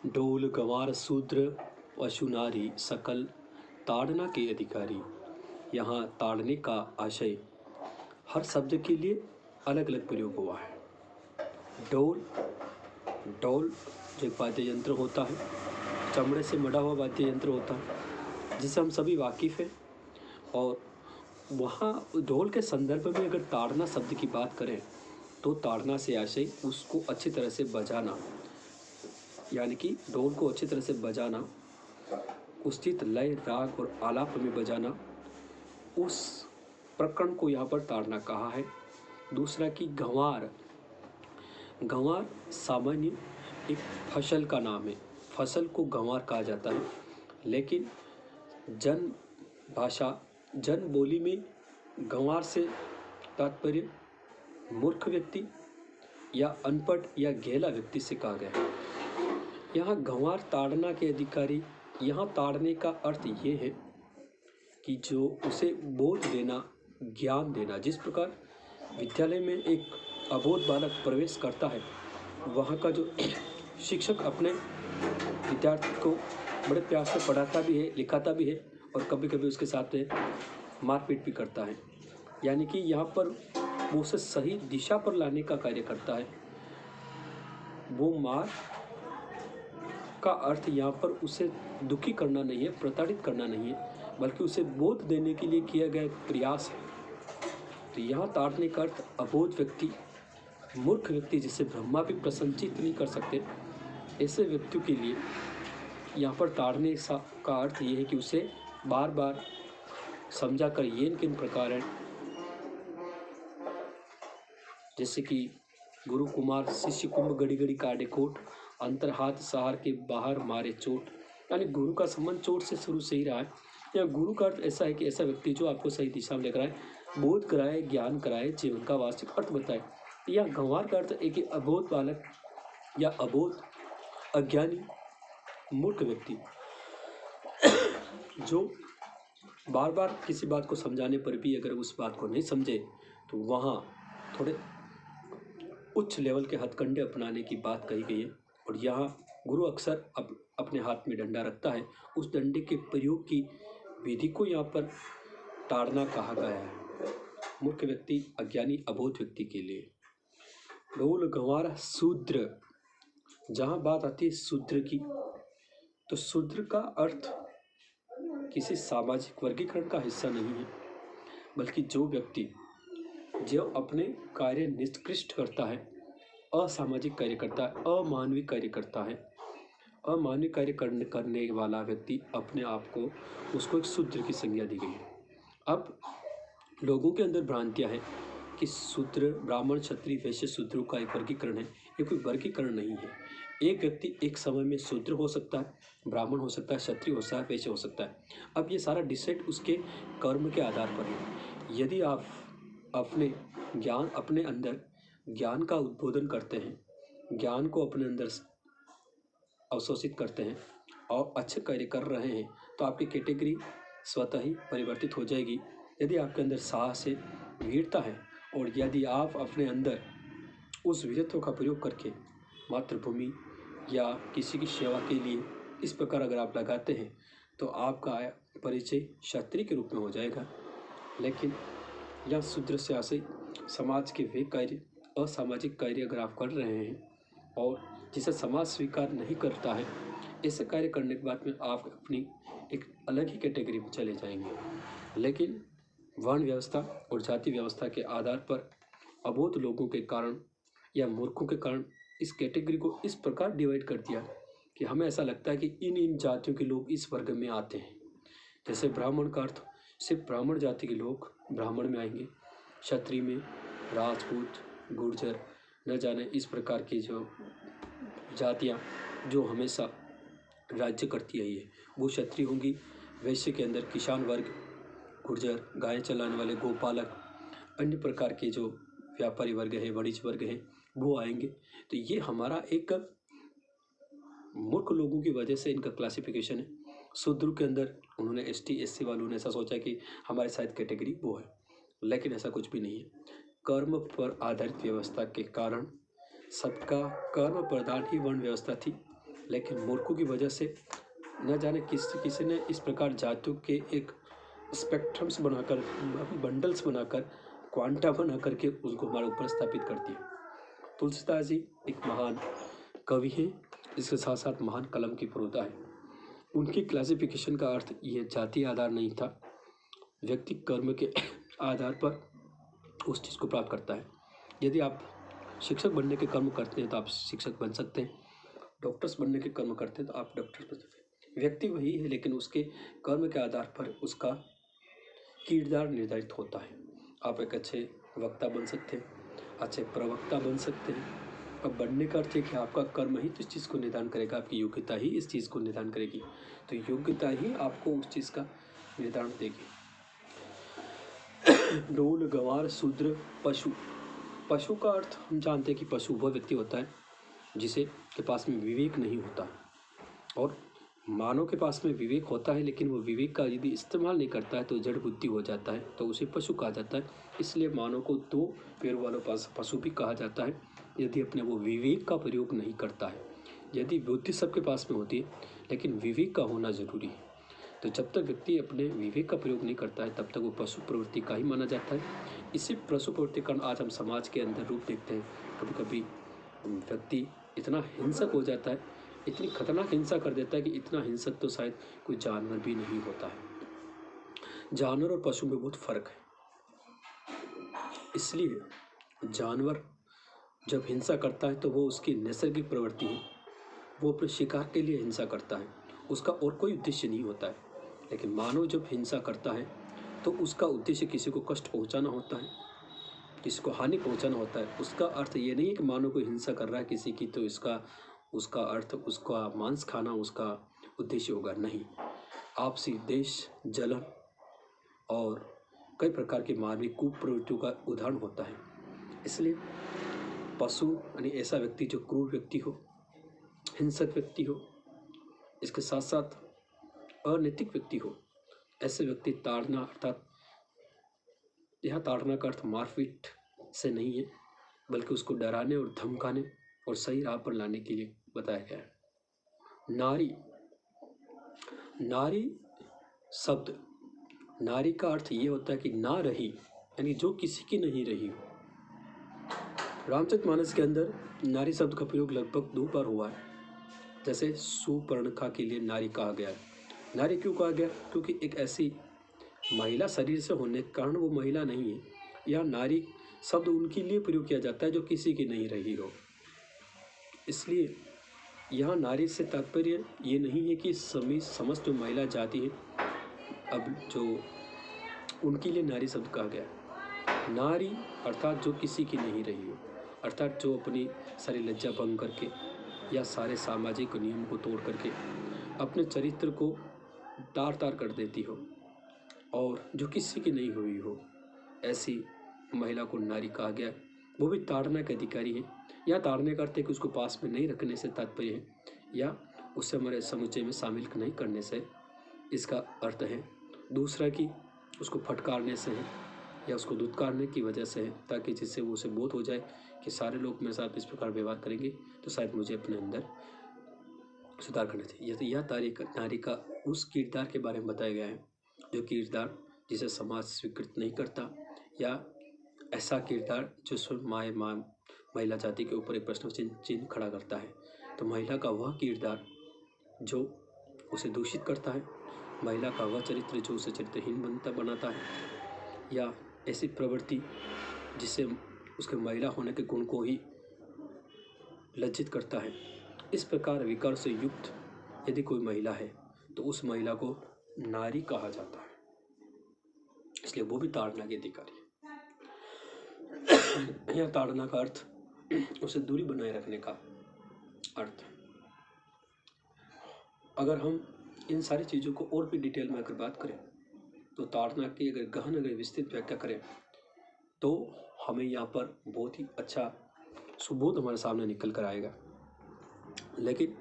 ढोल गंवार शूद्र पशु नारी सकल ताड़ना के अधिकारी। यहाँ ताड़ने का आशय हर शब्द के लिए अलग अलग प्रयोग हुआ है। ढोल ढोल जो एक वाद्य यंत्र होता है, चमड़े से मढ़ा हुआ वाद्य यंत्र होता है जिससे हम सभी वाकिफ़ हैं। और वहाँ ढोल के संदर्भ में अगर ताड़ना शब्द की बात करें तो ताड़ना से आशय उसको अच्छी तरह से बजाना, यानी कि ढोल को अच्छी तरह से बजाना, उचित लय राग और आलाप में बजाना, उस प्रकरण को यहाँ पर ताड़ना कहा है। दूसरा कि गंवार, गंवार सामान्य एक फसल का नाम है, फसल को गंवार कहा जाता है। लेकिन जन भाषा जन बोली में गंवार से तात्पर्य मूर्ख व्यक्ति या अनपढ़ या गहला व्यक्ति से कहा गया है। यहाँ गंवार ताड़ना के अधिकारी, यहाँ ताड़ने का अर्थ ये है कि जो उसे बोध देना, ज्ञान देना। जिस प्रकार विद्यालय में एक अबोध बालक प्रवेश करता है, वहाँ का जो शिक्षक अपने विद्यार्थी को बड़े प्यार से पढ़ाता भी है, लिखाता भी है और कभी कभी उसके साथ मारपीट भी करता है, यानी कि यहाँ पर वो उसे सही दिशा पर लाने का कार्य करता है। वो मार का अर्थ यहाँ पर उसे दुखी करना नहीं है, प्रताड़ित करना नहीं है, बल्कि उसे बोध देने के लिए किया गया प्रयास है। तो यहाँ ताड़ने का अर्थ अबोध व्यक्ति, मूर्ख व्यक्ति जिसे ब्रह्मा भी प्रसन्नचित्त नहीं कर सकते, ऐसे व्यक्तियों के लिए यहाँ पर ताड़ने का अर्थ ये है कि उसे बार बार समझा कर ये किन प्रकार है, जैसे कि गुरु कुमार शिष्य कुंभ घड़ी घड़ी काटे कोट, अंतर हाथ सहार के बाहर मारे चोट। यानी गुरु का संबंध चोट से शुरू से ही रहा है। या गुरु का अर्थ ऐसा है कि ऐसा व्यक्ति जो आपको सही दिशा में लेकर आए, बोध कराए, ज्ञान कराए, जीवन का वास्तविक अर्थ बताए। या गंवार का अर्थ एक अबोध बालक या अबोध अज्ञानी मूर्ख व्यक्ति जो बार बार किसी बात को समझाने पर भी अगर उस बात को नहीं समझे तो वहाँ थोड़े उच्च लेवल के हथकंडे अपनाने की बात कही गई है। और यहाँ गुरु अक्सर अपने हाथ में डंडा रखता है, उस डंडे के प्रयोग की विधि को यहाँ पर ताड़ना कहा गया है, मूर्ख व्यक्ति, अज्ञानी, अबोध व्यक्ति के लिए। ढोल गंवार शूद्र, जहाँ बात आती है शूद्र की, तो शूद्र का अर्थ किसी सामाजिक वर्गीकरण का हिस्सा नहीं है, बल्कि जो व्यक्ति जो अपने कार्य निष्कृष्ट करता है, असामाजिक कार्य करता है, अमानवीय कार्य करता है, अमानवीय कार्य करने वाला व्यक्ति अपने आप को, उसको एक शूद्र की संज्ञा दी गई है। अब लोगों के अंदर भ्रांतियाँ हैं कि शूद्र, ब्राह्मण, क्षत्रिय, वैश्य, शूद्रों का एक वर्गीकरण है। ये कोई वर्गीकरण नहीं है। एक व्यक्ति एक समय में शूद्र हो सकता है, ब्राह्मण हो सकता है, क्षत्रिय हो सकता है, वैश्य हो सकता है। अब ये सारा डिसाइड उसके कर्म के आधार पर है। यदि आप अपने अंदर ज्ञान का उद्बोधन करते हैं, ज्ञान को अपने अंदर अवशोषित करते हैं और अच्छे कार्य कर रहे हैं, तो आपकी कैटेगरी स्वतः ही परिवर्तित हो जाएगी। यदि आपके अंदर साहस है, वीरता है, और यदि आप अपने अंदर उस वीरत्व का प्रयोग करके मातृभूमि या किसी की सेवा के लिए इस प्रकार अगर आप लगाते हैं, तो आपका परिचय क्षत्रिय के रूप में हो जाएगा। लेकिन यह शूद्र से आशय समाज के वे कार्य, असामाजिक कार्य अगर आप कर रहे हैं और जिसे समाज स्वीकार नहीं करता है, ऐसे कार्य करने के बाद में आप अपनी एक अलग ही कैटेगरी में चले जाएंगे। लेकिन वर्ण व्यवस्था और जाति व्यवस्था के आधार पर अबोध लोगों के कारण या मूर्खों के कारण इस कैटेगरी को इस प्रकार डिवाइड कर दिया कि हमें ऐसा लगता है कि इन जातियों के लोग इस वर्ग में आते हैं। जैसे ब्राह्मण का अर्थ सिर्फ ब्राह्मण जाति के लोग ब्राह्मण में आएंगे, क्षत्रिय में राजपूत, गुर्जर, न जाने इस प्रकार की जो जातियाँ जो हमेशा राज्य करती आई है वो क्षत्रिय होंगी। वैश्य के अंदर किसान वर्ग, गुर्जर, गाय चलाने वाले गोपालक, अन्य प्रकार के जो व्यापारी वर्ग है, वाणिज्य वर्ग है, वो आएंगे। तो ये हमारा एक मूर्ख लोगों की वजह से इनका क्लासिफिकेशन है। शूद्र के अंदर उन्होंने ST SC वालों ने ऐसा सोचा कि हमारे शायद कैटेगरी वो है, लेकिन ऐसा कुछ भी नहीं है। कर्म पर आधारित व्यवस्था के कारण सबका कर्म प्रधान ही वर्ण व्यवस्था थी। लेकिन मूर्खों की वजह से न जाने किसी ने इस प्रकार जातियों के एक स्पेक्ट्रम्स बनाकर, बंडल्स बनाकर, क्वांटा बना करके उनको हमारे ऊपर स्थापित कर दिया। तुलसीदास जी एक महान कवि हैं, इसके साथ साथ महान कलम की पुरोधा है। उनकी क्लासिफिकेशन का अर्थ ये जाति आधार नहीं था, व्यक्ति कर्म के आधार पर उस चीज़ को प्राप्त करता है। यदि आप शिक्षक बनने के कर्म करते हैं तो आप शिक्षक बन सकते हैं, डॉक्टर्स बनने के कर्म करते हैं तो आप डॉक्टर बन सकते हैं। व्यक्ति वही है, लेकिन उसके कर्म के आधार पर उसका किरदार निर्धारित होता है। आप एक अच्छे वक्ता बन सकते हैं, अच्छे प्रवक्ता बन सकते हैं। अब बनने का अर्थ है कि आपका कर्म ही तो इस चीज़ को निर्धारण करेगा, आपकी योग्यता ही इस चीज़ को निर्धारण करेगी। तो योग्यता ही आपको उस चीज़ का निर्धारण देगी। डोल, गंवार, शूद्र, पशु। पशु का अर्थ हम जानते हैं कि पशु वह व्यक्ति होता है जिसे के पास में विवेक नहीं होता, और मानव के पास में विवेक होता है, लेकिन वो विवेक का यदि इस्तेमाल नहीं करता है तो जड़ बुद्धि हो जाता है, तो उसे पशु कहा जाता है। इसलिए मानव को दो पैरों वाला पशु भी कहा जाता है यदि अपने वो विवेक का प्रयोग नहीं करता है। यदि बुद्धि सबके पास में होती है, लेकिन विवेक का होना जरूरी है। तो जब तक व्यक्ति अपने विवेक का प्रयोग नहीं करता है तब तक वो पशु प्रवृत्ति का ही माना जाता है। इसी पशु प्रवृत्ति का आज हम समाज के अंदर रूप देखते हैं। कभी कभी व्यक्ति इतना हिंसक हो जाता है, इतनी खतरनाक हिंसा कर देता है कि इतना हिंसक तो शायद कोई जानवर भी नहीं होता है। जानवर और पशु में बहुत फर्क है। इसलिए जानवर जब हिंसा करता है तो वो उसकी नैसर्गिक प्रवृत्ति है, वो अपने शिकार के लिए हिंसा करता है, उसका और कोई उद्देश्य नहीं होता है। लेकिन मानव जब हिंसा करता है तो उसका उद्देश्य किसी को कष्ट पहुंचाना होता है, किसी को हानि पहुंचाना होता है। उसका अर्थ ये नहीं है कि मानव को हिंसा कर रहा है किसी की तो उसका अर्थ उसका मांस खाना उसका उद्देश्य होगा, नहीं। आपसी देश, जलन और कई प्रकार की मानवीय कुप्रवृत्तियों का उदाहरण होता है। इसलिए पशु यानी ऐसा व्यक्ति जो क्रूर व्यक्ति हो, हिंसक व्यक्ति हो, इसके साथ साथ अनैतिक व्यक्ति हो, ऐसे व्यक्ति ताड़ना, अर्थात यह ताड़ना का अर्थ मारपीट से नहीं है, बल्कि उसको डराने और धमकाने और सही राह पर लाने के लिए बताया गया है। नारी, नारी शब्द, नारी का अर्थ ये होता है कि ना रही, यानी जो किसी की नहीं रही हो। रामचरितमानस के अंदर नारी शब्द का प्रयोग लगभग 2 बार हुआ है। जैसे सुपर्णखा के लिए नारी कहा गया है। नारी क्यों कहा गया? क्योंकि एक ऐसी महिला शरीर से होने के कारण वो महिला नहीं है। यह नारी शब्द उनके लिए प्रयोग किया जाता है जो किसी की नहीं रही हो। इसलिए यहाँ नारी से तात्पर्य ये नहीं है कि समस्त जो महिला जाति है, अब जो उनके लिए नारी शब्द कहा गया। नारी अर्थात जो किसी की नहीं रही हो, अर्थात जो अपनी सारी लज्जा भंग करके या सारे सामाजिक नियम को तोड़ करके अपने चरित्र को तार तार कर देती हो और जो किसी की नहीं हुई हो, ऐसी महिला को नारी कहा गया। वो भी ताड़ना के अधिकारी है, या ताड़ने का अर्थ है कि उसको पास में नहीं रखने से तात्पर्य है, या उससे हमारे समुच्चय में शामिल नहीं करने से इसका अर्थ है। दूसरा कि उसको फटकारने से है या उसको दुत्कारने की वजह से है, ताकि जिससे वो उसे बोध हो जाए कि सारे लोग मेरे साथ इस प्रकार व्यवहार करेंगे तो शायद मुझे अपने अंदर सुधार करना चाहिए। यदि यह नारी का उस किरदार के बारे में बताया गया है जो किरदार जिसे समाज स्वीकृत नहीं करता, या ऐसा किरदार जो स्वयं महिला जाति के ऊपर एक प्रश्न चिन्ह खड़ा करता है। तो महिला का वह किरदार जो उसे दूषित करता है, महिला का वह चरित्र जो उसे चरित्रहीन बनाता है, या ऐसी प्रवृत्ति जिससे उसके महिला होने के गुण को ही लज्जित करता है, इस प्रकार विकार से युक्त यदि कोई महिला है तो उस महिला को नारी कहा जाता है। इसलिए वो भी ताड़ना की अधिकारी है। यह ताड़ना का अर्थ उसे दूरी बनाए रखने का अर्थ। अगर हम इन सारी चीज़ों को और भी डिटेल में अगर बात करें तो ताड़ना की अगर गहन अगर विस्तृत व्याख्या करें तो हमें यहाँ पर बहुत ही अच्छा सुबोध हमारे सामने निकल कर आएगा। लेकिन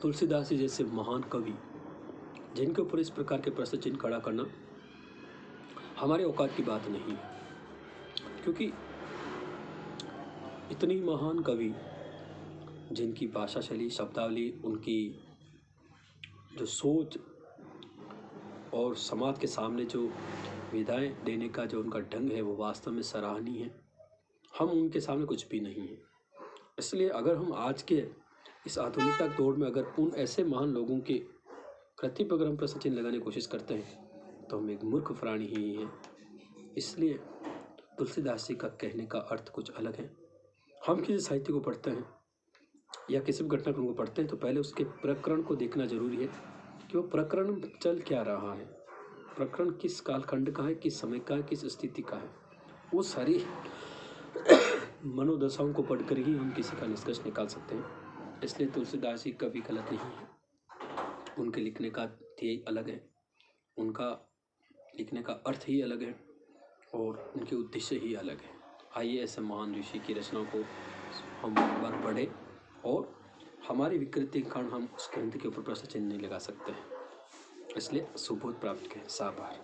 तुलसीदास जी जैसे महान कवि जिनके ऊपर इस प्रकार के प्रश्न चिन्ह खड़ा करना हमारे औकात की बात नहीं है, क्योंकि इतनी महान कवि जिनकी भाषा शैली, शब्दावली, उनकी जो सोच और समाज के सामने जो विधाएँ देने का जो उनका ढंग है वो वास्तव में सराहनीय है। हम उनके सामने कुछ भी नहीं हैं। इसलिए अगर हम आज के इस आधुनिकता के दौर में अगर उन ऐसे महान लोगों के कृति पर अगर हम प्रश्न चिन्ह लगाने की कोशिश करते हैं तो हम एक मूर्ख प्राणी ही हैं। इसलिए तुलसीदास जी का कहने का अर्थ कुछ अलग है। हम किसी साहित्य को पढ़ते हैं या किसी भी घटनाक्रम को पढ़ते हैं तो पहले उसके प्रकरण को देखना जरूरी है कि वो प्रकरण चल क्या रहा है, प्रकरण किस कालखंड का है, किस समय का है, किस स्थिति का है। वो सारी मनोदशाओं को पढ़कर ही हम किसी का निष्कर्ष निकाल सकते हैं। इसलिए तुलसीदास जी कभी गलत नहीं है। उनके लिखने का ध्येय अलग है, उनका लिखने का अर्थ ही अलग है और उनके उद्देश्य ही अलग है। आइए ऐसे महान ऋषि की रचनाओं को हम एक बार पढ़ें और हमारी विकृति के कारण हम उस ग्रंथ के ऊपर प्रश्न चिन्ह नहीं लगा सकते हैं। इसलिए सुबोध प्राप्त करें। साबार।